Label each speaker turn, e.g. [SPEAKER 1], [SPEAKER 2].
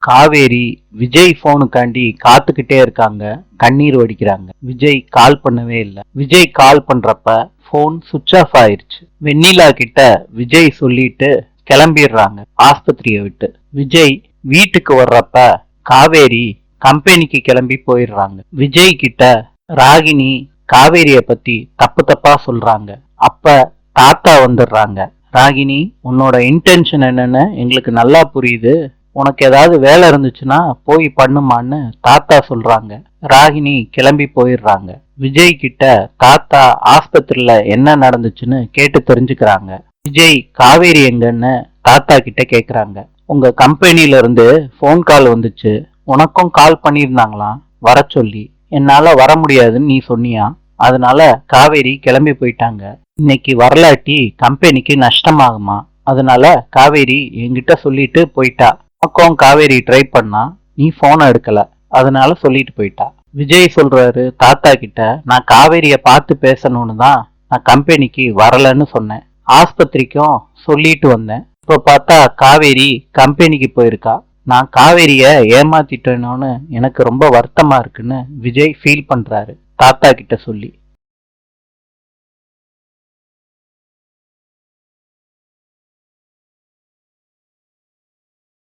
[SPEAKER 1] காவேரி விஜய் போனுக்காண்டி காத்துக்கிட்டே இருக்காங்க. கண்ணீர் வடிக்கிறாங்க. விஜய் கால் பண்ணவே இல்லை. விஜய் கால் பண்றப்ப போன் சுவிட்ச் ஆஃப் ஆயிருச்சு. வெண்ணிலா கிட்ட விஜய் சொல்லிட்டு கிளம்பிடுறாங்க ஆஸ்பத்திரியை விட்டு. விஜய் வீட்டுக்கு வர்றப்ப காவேரி கம்பெனிக்கு கிளம்பி போயிடுறாங்க. விஜய் கிட்ட ராகினி காவேரிய பத்தி தப்பு தப்பா சொல்றாங்க. அப்ப தாத்தா வந்துடுறாங்க. ராகினி, உன்னோட இன்டென்ஷன் என்னன்னு எங்களுக்கு நல்லா புரியுது. உனக்கு ஏதாவது வேலை இருந்துச்சுன்னா போய் பண்ணுமான்னு தாத்தா சொல்றாங்க. ராகினி கிளம்பி போயிடுறாங்க. விஜய் கிட்ட தாத்தா ஆஸ்பத்திரியில என்ன நடந்துச்சுன்னு கேட்டு தெரிஞ்சுக்கிறாங்க. விஜய் காவேரி எங்கன்னு தாத்தா கிட்ட கேக்குறாங்க. உங்க கம்பெனில இருந்து போன் கால் வந்துச்சு. உனக்கும் கால் பண்ணியிருந்தாங்களாம் வர சொல்லி. என்னால வர முடியாதுன்னு நீ சொன்னியா, அதனால காவேரி கிளம்பி போயிட்டாங்க. இன்னைக்கு வரலாட்டி கம்பெனிக்கு நஷ்டமாகுமா, அதனால காவேரி என்கிட்ட சொல்லிட்டு போயிட்டா. உனக்கும் காவேரி ட்ரை பண்ணா, நீ போனை எடுக்கல, அதனால சொல்லிட்டு போயிட்டா. விஜய் சொல்றாரு தாத்தா கிட்ட, நான் காவேரிய பார்த்து பேசணும்னு தான் நான் கம்பெனிக்கு வரலன்னு சொன்னேன். ஆஸ்பத்திரிக்கும் சொல்லிட்டு வந்தேன். இப்ப பார்த்தா காவேரி கம்பெனிக்கு போயிருக்கா. நான் காவேரிய ஏமாத்திட்டேனோன்னு எனக்கு ரொம்ப வருத்தமா இருக்குன்னு விஜய் ஃபீல் பண்றாரு தாத்தா கிட்ட சொல்லி.